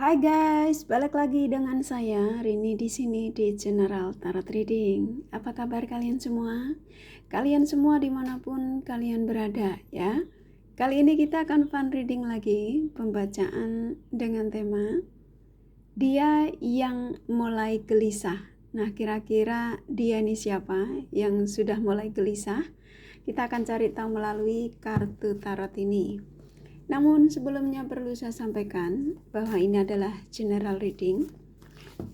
Hai guys, balik lagi dengan saya Rini di sini di General Tarot Reading. Apa kabar kalian semua? Kalian semua dimanapun kalian berada ya. Kali ini kita akan fun reading lagi, pembacaan dengan tema dia yang mulai gelisah. Nah, kira-kira dia ini siapa yang sudah mulai gelisah? Kita akan cari tahu melalui kartu tarot ini. Namun sebelumnya perlu saya sampaikan bahwa ini adalah general reading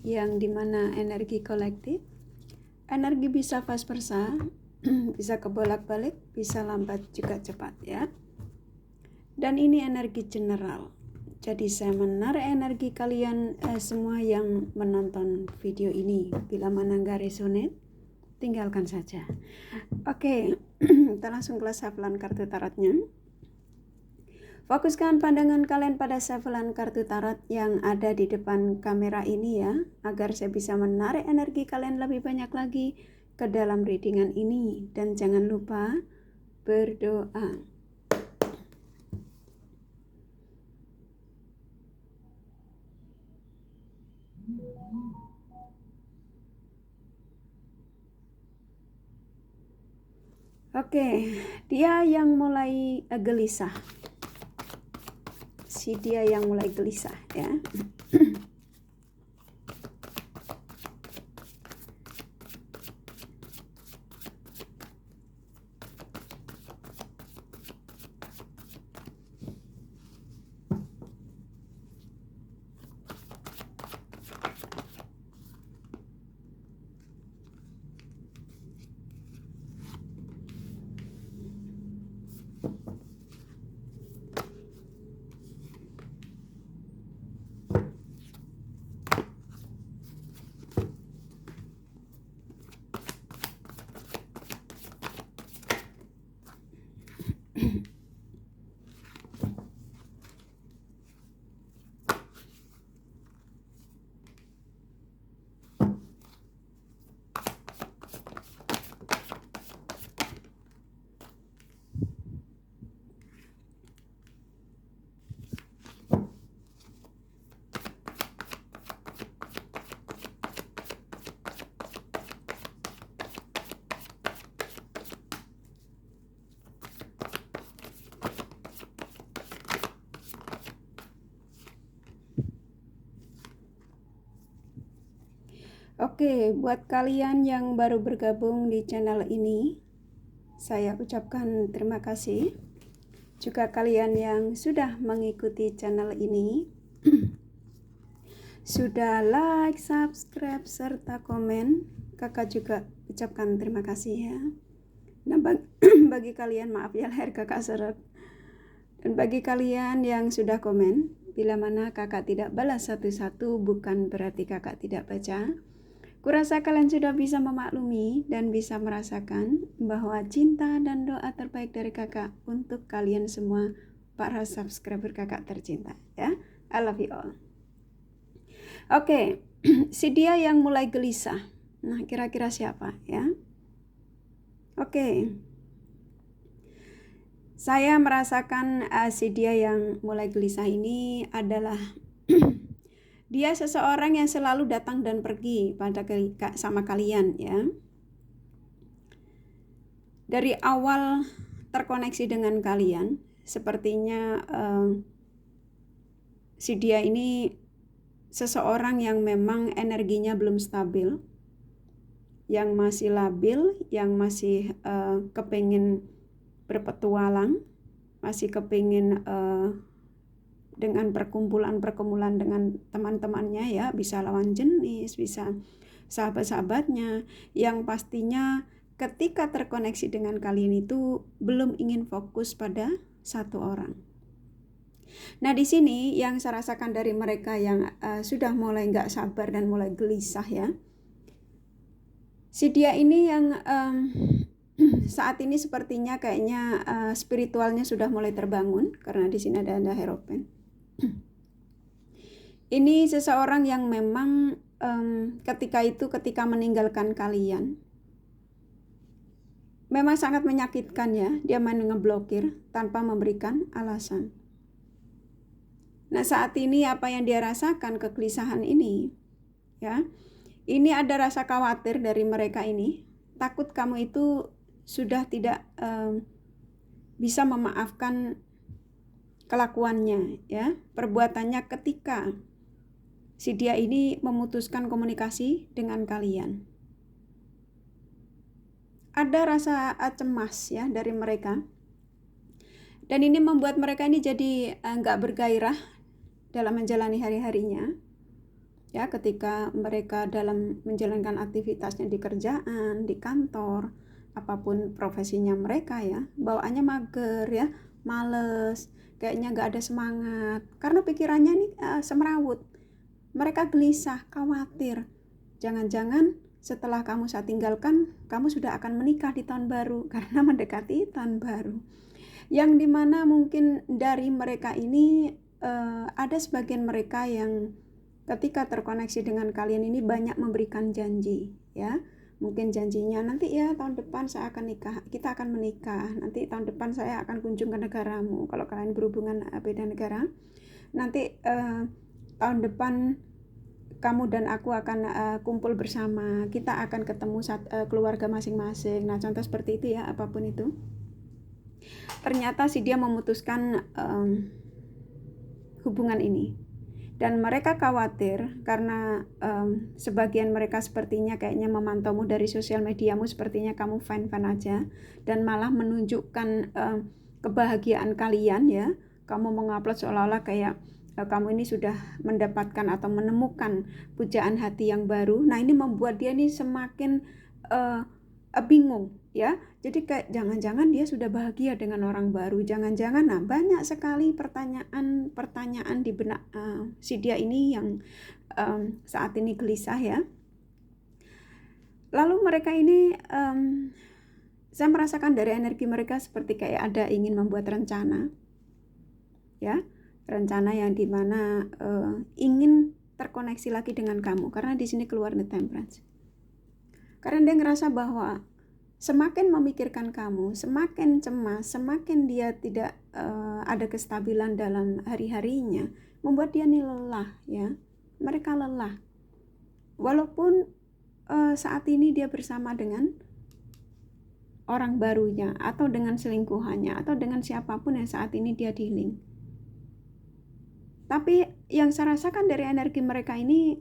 yang dimana energi kolektif, energi bisa vice versa, bisa kebolak-balik, bisa lambat juga cepat ya. Dan ini energi general. Jadi saya menarik energi kalian semua yang menonton video ini. Bila mana nggak resonate, tinggalkan saja. Oke, kita langsung kelas hafalan kartu tarotnya. Fokuskan pandangan kalian pada shufflean kartu tarot yang ada di depan kamera ini ya, agar saya bisa menarik energi kalian lebih banyak lagi ke dalam readingan ini. Dan jangan lupa berdoa. Oke, dia yang mulai gelisah. Dia yang mulai gelisah ya. Oke, buat kalian yang baru bergabung di channel ini, saya ucapkan terima kasih. Juga kalian yang sudah mengikuti channel ini, sudah like, subscribe, serta komen, kakak juga ucapkan terima kasih ya. Nah, bagi kalian, maaf ya lahir kakak seret. Dan bagi kalian yang sudah komen, bila mana kakak tidak balas satu-satu bukan berarti kakak tidak baca. Kurasa kalian sudah bisa memaklumi dan bisa merasakan bahwa cinta dan doa terbaik dari kakak untuk kalian semua para subscriber kakak tercinta ya. I love you all. Oke, si dia yang mulai gelisah. Nah, kira-kira siapa ya? Oke. Saya merasakan si dia yang mulai gelisah ini adalah dia seseorang yang selalu datang dan pergi sama kalian ya. Dari awal terkoneksi dengan kalian, sepertinya si dia ini seseorang yang memang energinya belum stabil, yang masih labil, yang masih kepingin berpetualang, masih kepingin dengan perkumpulan dengan teman-temannya ya, bisa lawan jenis, bisa sahabat-sahabatnya, yang pastinya ketika terkoneksi dengan kalian itu belum ingin fokus pada satu orang. Nah, di sini yang saya rasakan dari mereka yang sudah mulai nggak sabar dan mulai gelisah ya, si dia ini yang saat ini sepertinya kayaknya spiritualnya sudah mulai terbangun, karena di sini ada Hierophant. Ini seseorang yang memang ketika meninggalkan kalian memang sangat menyakitkan ya. Dia main ngeblokir tanpa memberikan alasan. Nah, saat ini apa yang dia rasakan, kegelisahan ini, ya, ini ada rasa khawatir dari mereka ini, takut kamu itu sudah tidak bisa memaafkan kelakuannya, ya, perbuatannya ketika si dia ini memutuskan komunikasi dengan kalian. Ada rasa cemas ya dari mereka, dan ini membuat mereka ini jadi nggak bergairah dalam menjalani hari-harinya, ya, ketika mereka dalam menjalankan aktivitasnya di kerjaan, di kantor, apapun profesinya mereka, ya, bawaannya mager, ya, males, kayaknya nggak ada semangat, karena pikirannya ini semrawut. Mereka gelisah, khawatir, jangan-jangan setelah kamu saya tinggalkan, kamu sudah akan menikah di tahun baru, karena mendekati tahun baru. Yang dimana mungkin dari mereka ini ada sebagian mereka yang ketika terkoneksi dengan kalian ini banyak memberikan janji, ya. Mungkin janjinya nanti ya tahun depan saya akan nikah, kita akan menikah, nanti tahun depan saya akan kunjung ke negaramu kalau kalian berhubungan beda negara, nanti tahun depan kamu dan aku akan kumpul bersama, kita akan ketemu keluarga masing-masing. Nah, contoh seperti itu ya, apapun itu. Ternyata si dia memutuskan hubungan ini, dan mereka khawatir karena sebagian mereka sepertinya kayaknya memantaumu dari sosial mediamu, sepertinya kamu fine-fine aja, dan malah menunjukkan kebahagiaan kalian, ya. Kamu mengupload seolah-olah kayak kamu ini sudah mendapatkan atau menemukan pujaan hati yang baru. Nah, ini membuat dia ini semakin bingung, ya. Jadi kayak jangan-jangan dia sudah bahagia dengan orang baru, jangan-jangan. Nah, banyak sekali pertanyaan di benak si dia ini yang saat ini gelisah, ya. Lalu mereka ini saya merasakan dari energi mereka seperti kayak ada ingin membuat rencana, ya, rencana yang dimana ingin terkoneksi lagi dengan kamu, karena di sini keluar the Temperance. Karena dia ngerasa bahwa semakin memikirkan kamu, semakin cemas, semakin dia tidak ada kestabilan dalam hari-harinya, membuat dia nih lelah, ya. Mereka lelah. Walaupun saat ini dia bersama dengan orang barunya, atau dengan selingkuhannya, atau dengan siapapun yang saat ini dia dealing. Tapi yang saya rasakan dari energi mereka ini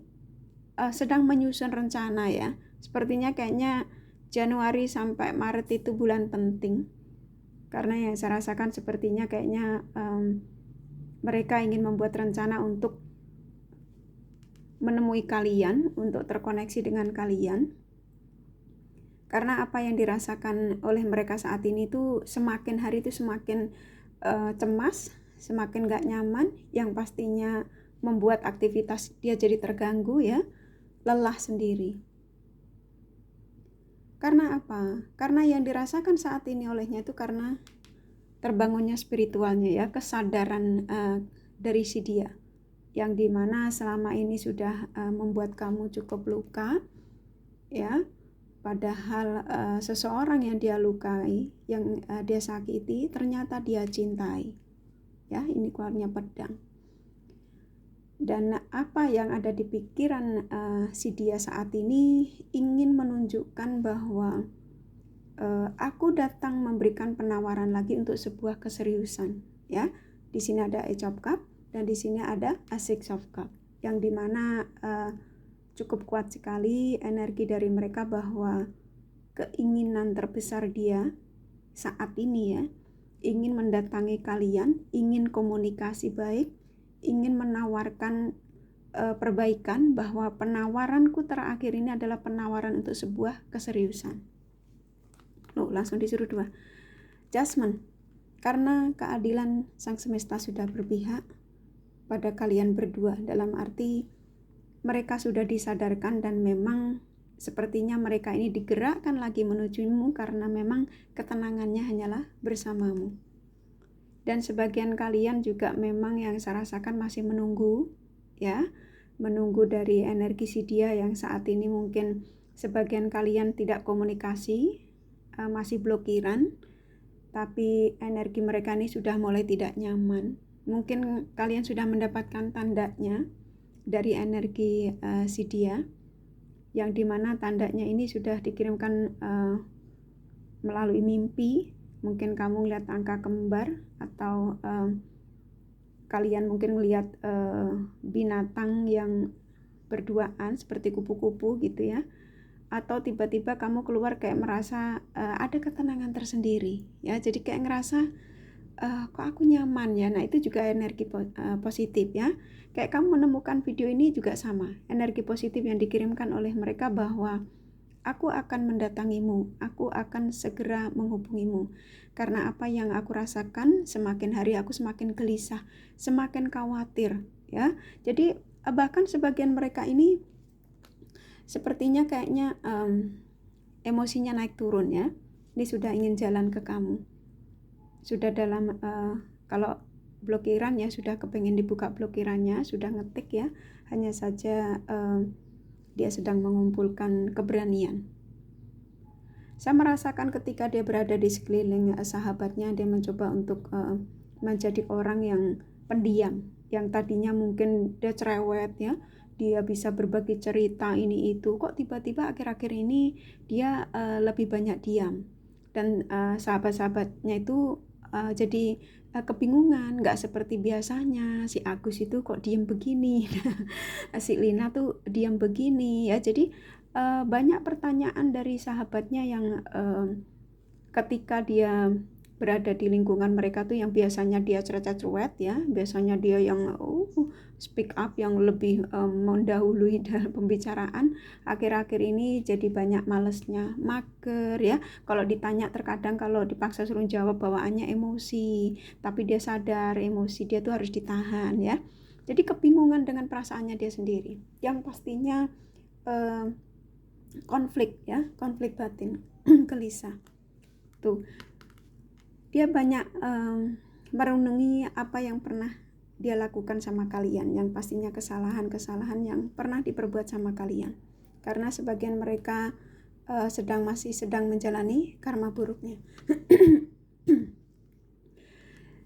sedang menyusun rencana, ya. Sepertinya kayaknya Januari sampai Maret itu bulan penting, karena yang saya rasakan sepertinya kayaknya mereka ingin membuat rencana untuk menemui kalian, untuk terkoneksi dengan kalian. Karena apa yang dirasakan oleh mereka saat ini itu semakin hari itu semakin cemas, semakin gak nyaman, yang pastinya membuat aktivitas dia jadi terganggu, ya, lelah sendiri. Karena apa? Karena yang dirasakan saat ini olehnya itu karena terbangunnya spiritualnya, ya, kesadaran dari si dia, yang dimana selama ini sudah membuat kamu cukup luka, ya. Padahal seseorang yang dia lukai, yang dia sakiti, ternyata dia cintai, ya. Ini keluarnya pedang. Dan apa yang ada di pikiran si dia saat ini ingin menunjukkan bahwa aku datang memberikan penawaran lagi untuk sebuah keseriusan, ya. Di sini ada Ace of Cups dan di sini ada Six of Cups, yang dimana cukup kuat sekali energi dari mereka bahwa keinginan terbesar dia saat ini, ya, ingin mendatangi kalian, ingin komunikasi baik, ingin menawarkan perbaikan, bahwa penawaranku terakhir ini adalah penawaran untuk sebuah keseriusan. Loh, langsung disuruh 2. Judgment, karena keadilan sang semesta sudah berpihak pada kalian berdua, dalam arti mereka sudah disadarkan dan memang sepertinya mereka ini digerakkan lagi menujumu karena memang ketenangannya hanyalah bersamamu. Dan sebagian kalian juga memang yang saya rasakan masih menunggu, ya, menunggu dari energi si dia yang saat ini mungkin sebagian kalian tidak komunikasi, masih blokiran, tapi energi mereka ini sudah mulai tidak nyaman, mungkin kalian sudah mendapatkan tandanya dari energi si dia, yang dimana tandanya ini sudah dikirimkan melalui mimpi. Mungkin kamu lihat angka kembar, atau kalian mungkin melihat binatang yang berduaan seperti kupu-kupu gitu ya, atau tiba-tiba kamu keluar kayak merasa ada ketenangan tersendiri ya, jadi kayak ngerasa kok aku nyaman ya. Nah itu juga energi positif ya. Kayak kamu menemukan video ini juga sama, energi positif yang dikirimkan oleh mereka bahwa aku akan mendatangimu, aku akan segera menghubungimu. Karena apa yang aku rasakan, semakin hari aku semakin gelisah, semakin khawatir ya. Jadi bahkan sebagian mereka ini sepertinya kayaknya emosinya naik turun ya. Ini sudah ingin jalan ke kamu, sudah dalam kalau blokiran ya, sudah kepengen dibuka blokirannya, sudah ngetik ya, hanya saja dia sedang mengumpulkan keberanian. Saya merasakan ketika dia berada di sekeliling sahabatnya, dia mencoba untuk menjadi orang yang pendiam, yang tadinya mungkin dia cerewet ya, dia bisa berbagi cerita ini itu, kok tiba-tiba akhir-akhir ini dia lebih banyak diam. Dan sahabat-sahabatnya itu jadi kebingungan, nggak seperti biasanya si Agus itu kok diam begini, si Lina tuh diam begini ya. Jadi banyak pertanyaan dari sahabatnya yang ketika dia berada di lingkungan mereka tuh, yang biasanya dia cerewet ya, biasanya dia yang speak up, yang lebih mendahului dalam pembicaraan, akhir-akhir ini jadi banyak malesnya, mager ya. Kalau ditanya terkadang kalau dipaksa suruh jawab bawaannya emosi, tapi dia sadar emosi dia tuh harus ditahan ya. Jadi kebingungan dengan perasaannya dia sendiri, yang pastinya konflik ya, konflik batin, gelisah. Tuh dia banyak merenungi apa yang pernah dia lakukan sama kalian, yang pastinya kesalahan-kesalahan yang pernah diperbuat sama kalian, karena sebagian mereka masih sedang menjalani karma buruknya.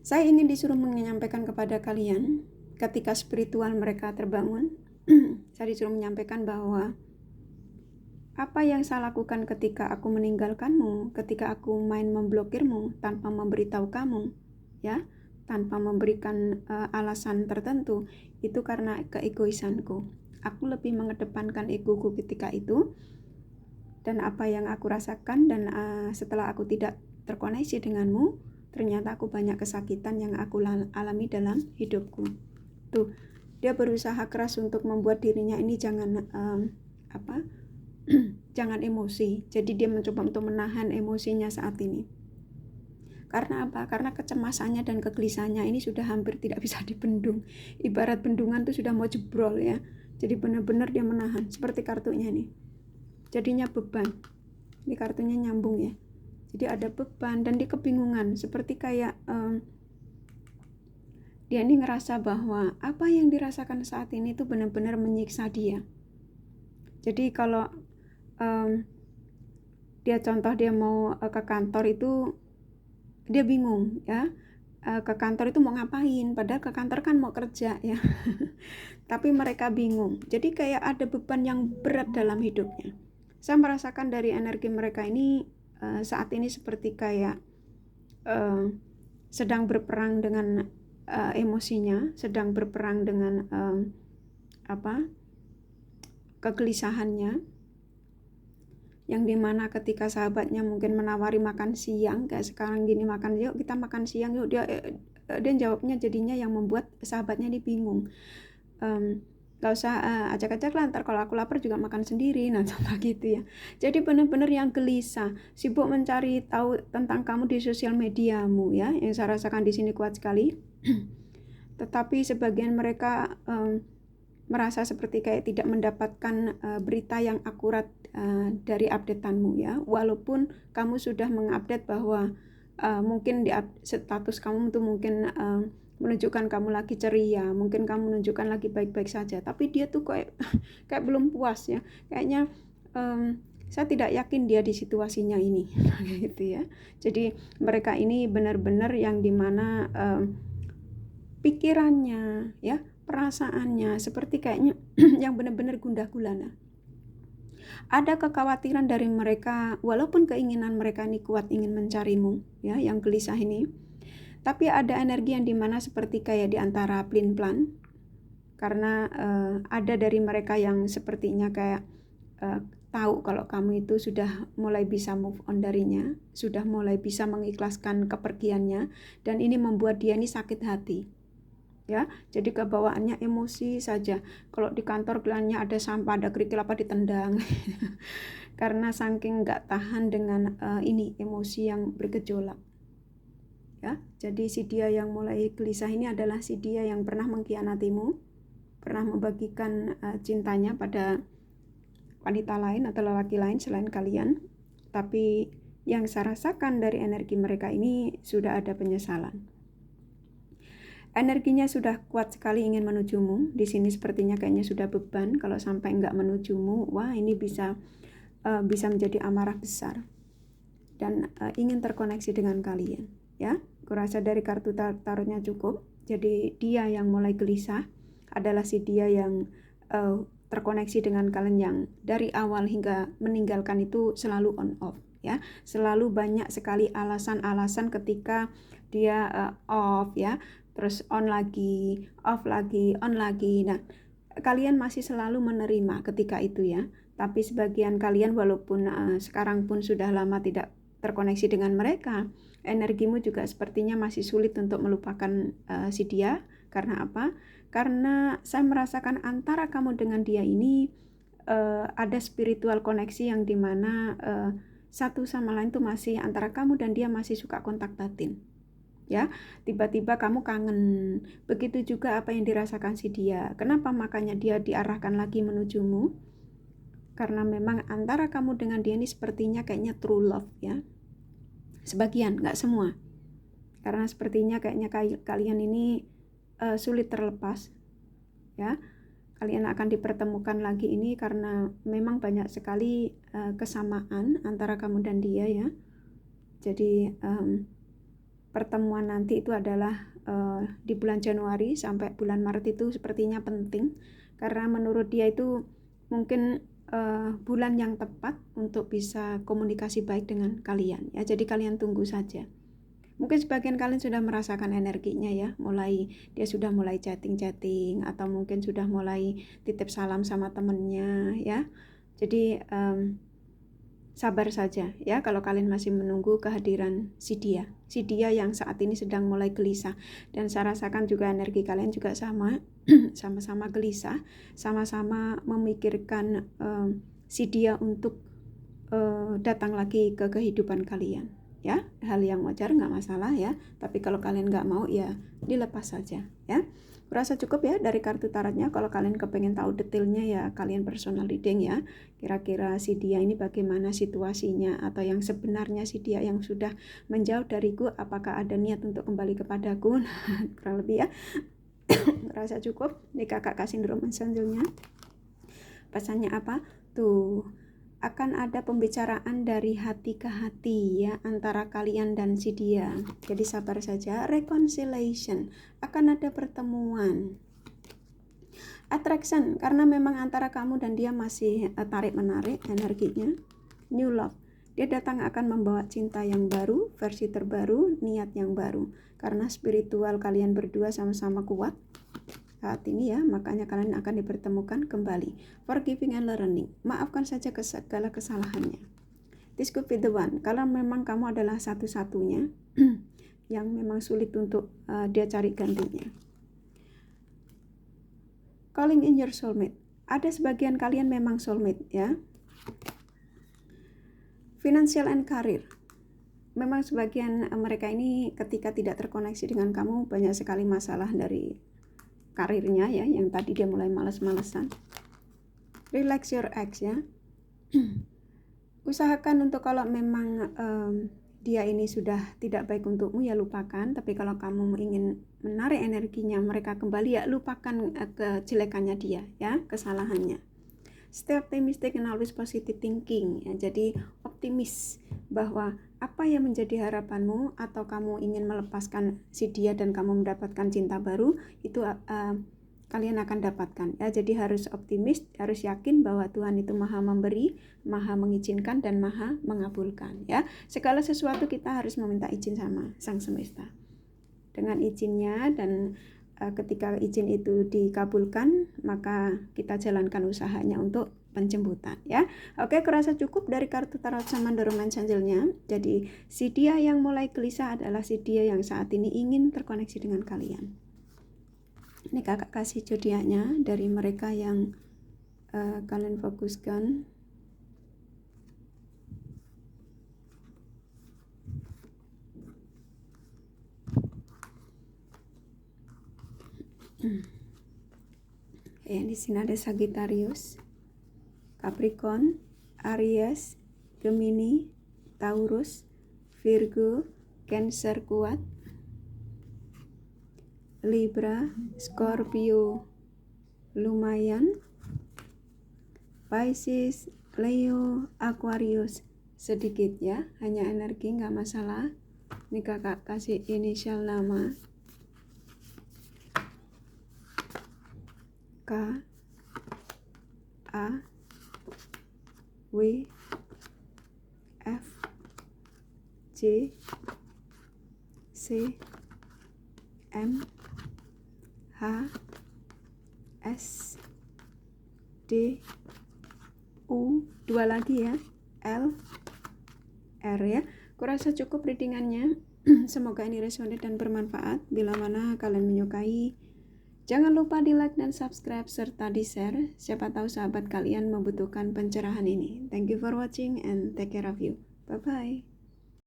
Saya ingin disuruh menyampaikan kepada kalian, ketika spiritual mereka terbangun, saya disuruh menyampaikan bahwa apa yang saya lakukan ketika aku meninggalkanmu, ketika aku main memblokirmu tanpa memberitahu kamu, ya, tanpa memberikan alasan tertentu, itu karena keegoisanku. Aku lebih mengedepankan egoku ketika itu, dan apa yang aku rasakan, dan setelah aku tidak terkoneksi denganmu, ternyata aku banyak kesakitan yang aku alami dalam hidupku. Tuh, dia berusaha keras untuk membuat dirinya ini jangan jangan emosi. Jadi dia mencoba untuk menahan emosinya saat ini. Karena apa? Karena kecemasannya dan kegelisahannya ini sudah hampir tidak bisa dibendung. Ibarat bendungan tuh sudah mau jebrol ya. Jadi benar-benar dia menahan. Seperti kartunya nih. Jadinya beban. Ini kartunya nyambung ya. Jadi ada beban dan dia kebingungan. Seperti kayak dia ini ngerasa bahwa apa yang dirasakan saat ini tuh benar-benar menyiksa dia. Jadi kalau dia mau ke kantor itu dia bingung ya, ke kantor itu mau ngapain, padahal ke kantor kan mau kerja ya. Tapi mereka bingung, jadi kayak ada beban yang berat dalam hidupnya. Saya merasakan dari energi mereka ini saat ini seperti kayak sedang berperang dengan emosinya, sedang berperang dengan kegelisahannya, yang dimana ketika sahabatnya mungkin menawari makan siang, kayak sekarang gini, makan yuk kita makan siang yuk, dia jawabnya jadinya yang membuat sahabatnya ini bingung. Gak usah ajak-ajak lah, ntar kalau aku lapar juga makan sendiri, nah contoh gitu ya. Jadi benar-benar yang gelisah, sibuk mencari tahu tentang kamu di sosial mediamu ya, yang saya rasakan di sini kuat sekali. Tetapi sebagian mereka merasa seperti kayak tidak mendapatkan berita yang akurat dari updateanmu ya, walaupun kamu sudah mengupdate bahwa mungkin di status kamu itu mungkin menunjukkan kamu lagi ceria, mungkin kamu menunjukkan lagi baik-baik saja, tapi dia tuh kayak belum puas ya, kayaknya saya tidak yakin dia di situasinya ini gitu ya. Jadi mereka ini benar-benar yang dimana pikirannya, ya, perasaannya seperti kayaknya yang benar-benar gundah gulana. Ada kekhawatiran dari mereka, walaupun keinginan mereka ini kuat ingin mencarimu, ya, yang gelisah ini, tapi ada energi yang dimana seperti kayak di antara pelin-pelan, karena ada dari mereka yang sepertinya kayak tahu kalau kamu itu sudah mulai bisa move on darinya, sudah mulai bisa mengikhlaskan kepergiannya, dan ini membuat dia ini sakit hati. Ya, jadi kebawaannya emosi saja. Kalau di kantor kelihatannya ada sampah, ada kerikil apa ditendang. Karena saking nggak tahan dengan ini emosi yang bergejolak. Ya, jadi si dia yang mulai gelisah ini adalah si dia yang pernah mengkhianatimu, pernah membagikan cintanya pada wanita lain atau lelaki lain selain kalian. Tapi yang saya rasakan dari energi mereka ini sudah ada penyesalan. Energinya sudah kuat sekali ingin menujumu. Di sini sepertinya kayaknya sudah beban. Kalau sampai nggak menujumu, wah ini bisa menjadi amarah besar dan ingin terkoneksi dengan kalian. Ya, kurasa dari kartu tarotnya cukup. Jadi dia yang mulai gelisah adalah si dia yang terkoneksi dengan kalian yang dari awal hingga meninggalkan itu selalu on off. Ya, selalu banyak sekali alasan-alasan ketika dia off, ya. Terus on lagi, off lagi, on lagi. Nah, kalian masih selalu menerima ketika itu, ya. Tapi sebagian kalian walaupun sekarang pun sudah lama tidak terkoneksi dengan mereka, energimu juga sepertinya masih sulit untuk melupakan si dia. Karena apa? Karena saya merasakan antara kamu dengan dia ini ada spiritual koneksi yang dimana satu sama lain tuh masih, antara kamu dan dia masih suka kontak batin. Ya, tiba-tiba kamu kangen. Begitu juga apa yang dirasakan si dia. Kenapa makanya dia diarahkan lagi menujumu? Karena memang antara kamu dengan dia ini sepertinya kayaknya true love, ya. Sebagian, nggak semua. Karena sepertinya kayaknya kalian ini sulit terlepas, ya. Kalian akan dipertemukan lagi ini karena memang banyak sekali kesamaan antara kamu dan dia, ya. Jadi pertemuan nanti itu adalah di bulan Januari sampai bulan Maret itu sepertinya penting, karena menurut dia itu mungkin bulan yang tepat untuk bisa komunikasi baik dengan kalian, ya. Jadi kalian tunggu saja. Mungkin sebagian kalian sudah merasakan energinya, ya, dia sudah mulai chatting atau mungkin sudah mulai titip salam sama temennya, ya. Jadi sabar saja, ya, kalau kalian masih menunggu kehadiran si dia yang saat ini sedang mulai gelisah. Dan saya rasakan juga energi kalian juga sama, sama-sama gelisah, sama-sama memikirkan si dia untuk datang lagi ke kehidupan kalian, ya. Hal yang wajar, nggak masalah, ya. Tapi kalau kalian nggak mau, ya dilepas saja, ya. Kurasa cukup, ya, dari kartu tarotnya. Kalau kalian kepengen tahu detailnya, ya kalian personal reading, ya. Kira-kira si dia ini bagaimana situasinya, atau yang sebenarnya si dia yang sudah menjauh dariku, apakah ada niat untuk kembali kepadaku. Kurang lebih, ya. Kurasa cukup. Ini kakak kasih dulu selanjutnya. Pesannya apa? Tuh, akan ada pembicaraan dari hati ke hati, ya, antara kalian dan si dia. Jadi sabar saja. Reconciliation, akan ada pertemuan. Attraction, karena memang antara kamu dan dia masih tarik menarik energinya. New love, dia datang akan membawa cinta yang baru, versi terbaru, niat yang baru. Karena spiritual kalian berdua sama-sama kuat saat ini, ya, makanya kalian akan dipertemukan kembali. Forgiving and learning, maafkan saja segala kesalahannya. This could be the one, kalau memang kamu adalah satu-satunya yang memang sulit untuk dia cari gantinya. Calling in your soulmate, ada sebagian kalian memang soulmate, ya. Financial and career, memang sebagian mereka ini ketika tidak terkoneksi dengan kamu banyak sekali masalah dari karirnya, ya, yang tadi dia mulai malas-malesan. Relax your ex, ya. Usahakan untuk kalau memang dia ini sudah tidak baik untukmu, ya lupakan. Tapi kalau kamu ingin menarik energinya mereka kembali, ya lupakan kejelekannya dia, ya, kesalahannya. Stay optimistic and always positive thinking, ya. Jadi optimis bahwa apa yang menjadi harapanmu, atau kamu ingin melepaskan si dia dan kamu mendapatkan cinta baru, itu kalian akan dapatkan ya. Jadi harus optimis, harus yakin bahwa Tuhan itu maha memberi, maha mengizinkan, dan maha mengabulkan ya. Segala sesuatu kita harus meminta izin sama Sang Semesta. Dengan izinnya dan ketika izin itu dikabulkan, maka kita jalankan usahanya untuk penjemputan ya. Oke, kurasa cukup dari kartu tarot Samandoro Mancanjelnya. Jadi si dia yang mulai gelisah adalah si dia yang saat ini ingin terkoneksi dengan kalian. Ini kakak kasih zodiaknya dari mereka yang kalian fokuskan. Ya, di sini ada Sagittarius, Capricorn, Aries, Gemini, Taurus, Virgo, Cancer kuat, Libra, Scorpio lumayan, Pisces, Leo, Aquarius sedikit ya, hanya energi nggak masalah. Ini kakak kasih inisial nama K, A, W, F, J, C, M, H, S, D, U, dua lagi ya, L, R ya. Kurasa cukup readingannya. Semoga ini resonate dan bermanfaat. Bila mana kalian menyukai, jangan lupa di like dan subscribe serta di share. Siapa tahu sahabat kalian membutuhkan pencerahan ini. Thank you for watching and take care of you. Bye bye.